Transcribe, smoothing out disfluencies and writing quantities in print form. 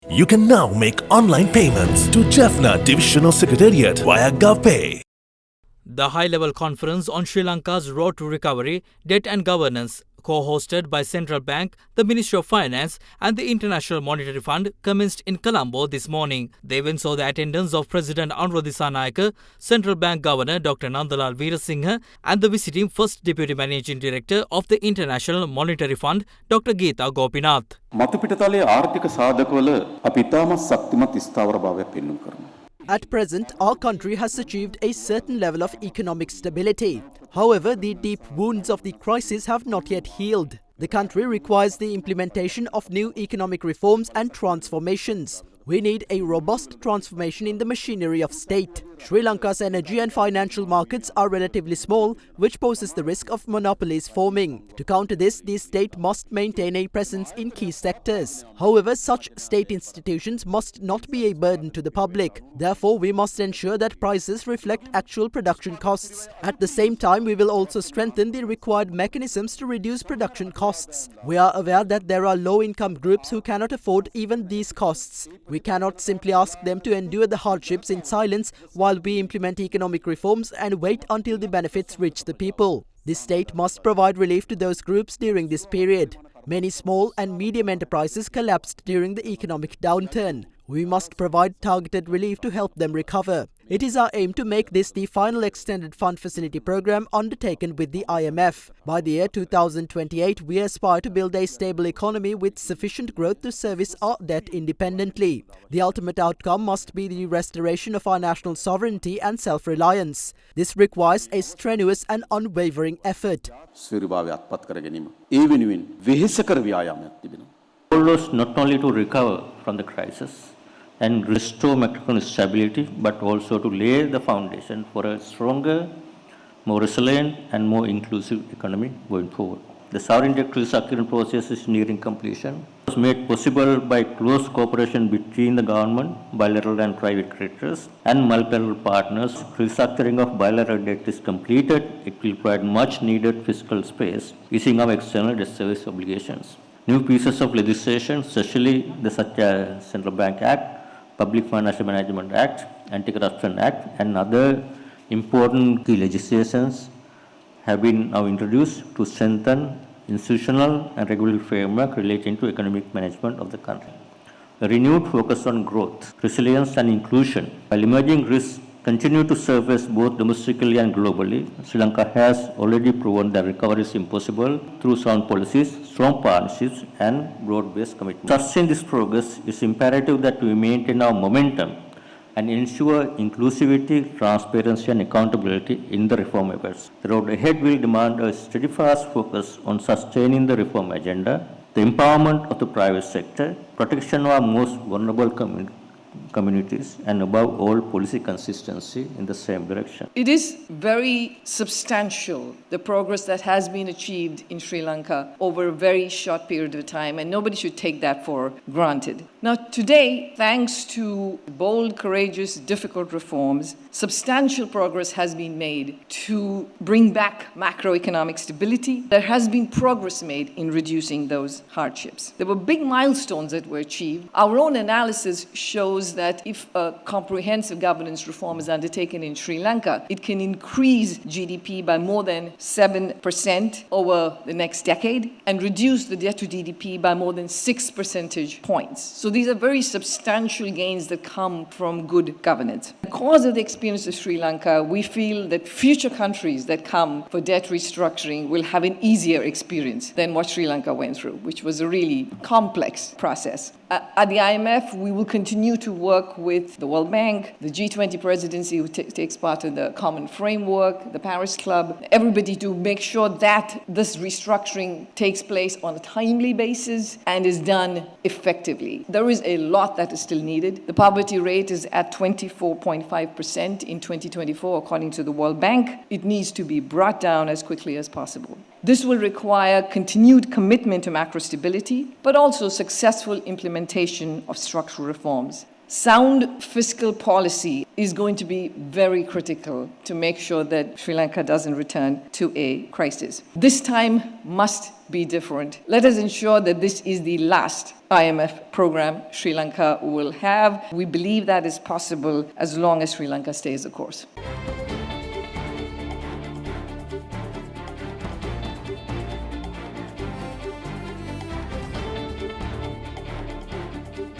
You can now make online payments to Jaffna Divisional Secretariat via GovPay. The high-level conference on Sri Lanka's road to recovery, debt and governance, co-hosted by Central Bank, the Ministry of Finance and the International Monetary Fund, commenced in Colombo this morning. The event saw the attendance of President Anura Dissanayake, Central Bank Governor Dr. Nandalal Veerasinghe and the visiting First Deputy Managing Director of the International Monetary Fund, Dr. Geeta Gopinath. මතුපිටතලයේ ආර්ථික සාධකවල අපි ඉතාමත් ශක්තිමත් ස්ථාවර භාවයක් පෙන්වන්න කරනවා. At present, our country has achieved a certain level of economic stability. However, the deep wounds of the crisis have not yet healed. The country requires the implementation of new economic reforms and transformations. We need a robust transformation in the machinery of state. Sri Lanka's energy and financial markets are relatively small, which poses the risk of monopolies forming. To counter this, the state must maintain a presence in key sectors. However, such state institutions must not be a burden to the public. Therefore, we must ensure that prices reflect actual production costs. At the same time, we will also strengthen the required mechanisms to reduce production costs. We are aware that there are low-income groups who cannot afford even these costs. We cannot simply ask them to endure the hardships in silence while we implement economic reforms and wait until the benefits reach the people. The state must provide relief to those groups during this period. Many small and medium enterprises collapsed during the economic downturn. We must provide targeted relief to help them recover. It is our aim to make this the final extended fund facility program undertaken with the IMF. By the year 2028, we aspire to build a stable economy with sufficient growth to service our debt independently. The ultimate outcome must be the restoration of our national sovereignty and self-reliance. This requires a strenuous and unwavering effort. Goals not only to recover from the crisis and restore macroeconomic stability, but also to lay the foundation for a stronger, more resilient and more inclusive economy going forward. The sovereign debt restructuring process is nearing completion. It was made possible by close cooperation between the government, bilateral and private creditors, and multilateral partners. Restructuring of bilateral debt is completed. It will provide much needed fiscal space, easing our external debt service obligations. New pieces of legislation, especially the such as Central Bank Act, Public Financial Management Act, Anti-Corruption Act, and other important key legislations have been now introduced to strengthen institutional and regulatory framework relating to economic management of the country. A renewed focus on growth, resilience, and inclusion. While emerging risks continue to surface both domestically and globally, Sri Lanka has already proven that recovery is impossible through sound policies, strong partnerships, and broad-based commitment. To sustain this progress, it's imperative that we maintain our momentum and ensure inclusivity, transparency, and accountability in the reform efforts. The road ahead will demand a steadfast focus on sustaining the reform agenda, the empowerment of the private sector, protection of our most vulnerable communities, and above all, policy consistency in the same direction. It is very substantial, the progress that has been achieved in Sri Lanka over a very short period of time, and nobody should take that for granted. Now, today, thanks to bold, courageous, difficult reforms, substantial progress has been made to bring back macroeconomic stability. There has been progress made in reducing those hardships. There were big milestones that were achieved. Our own analysis shows that if a comprehensive governance reform is undertaken in Sri Lanka, it can increase GDP by more than 7% over the next decade and reduce the debt to GDP by more than 6 percentage points. So these are very substantial gains that come from good governance. Because of the experience of Sri Lanka, we feel that future countries that come for debt restructuring will have an easier experience than what Sri Lanka went through, which was a really complex process. At the IMF, we will continue to work with the World Bank, the G20 presidency who takes part in the common framework, the Paris Club, everybody to make sure that this restructuring takes place on a timely basis and is done effectively. There is a lot that is still needed. The poverty rate is at 24.5% in 2024, according to the World Bank. It needs to be brought down as quickly as possible. This will require continued commitment to macro stability, but also successful implementation of structural reforms. Sound fiscal policy is going to be very critical to make sure that Sri Lanka doesn't return to a crisis. This time must be different. Let us ensure that this is the last IMF program Sri Lanka will have. We believe that is possible as long as Sri Lanka stays the course.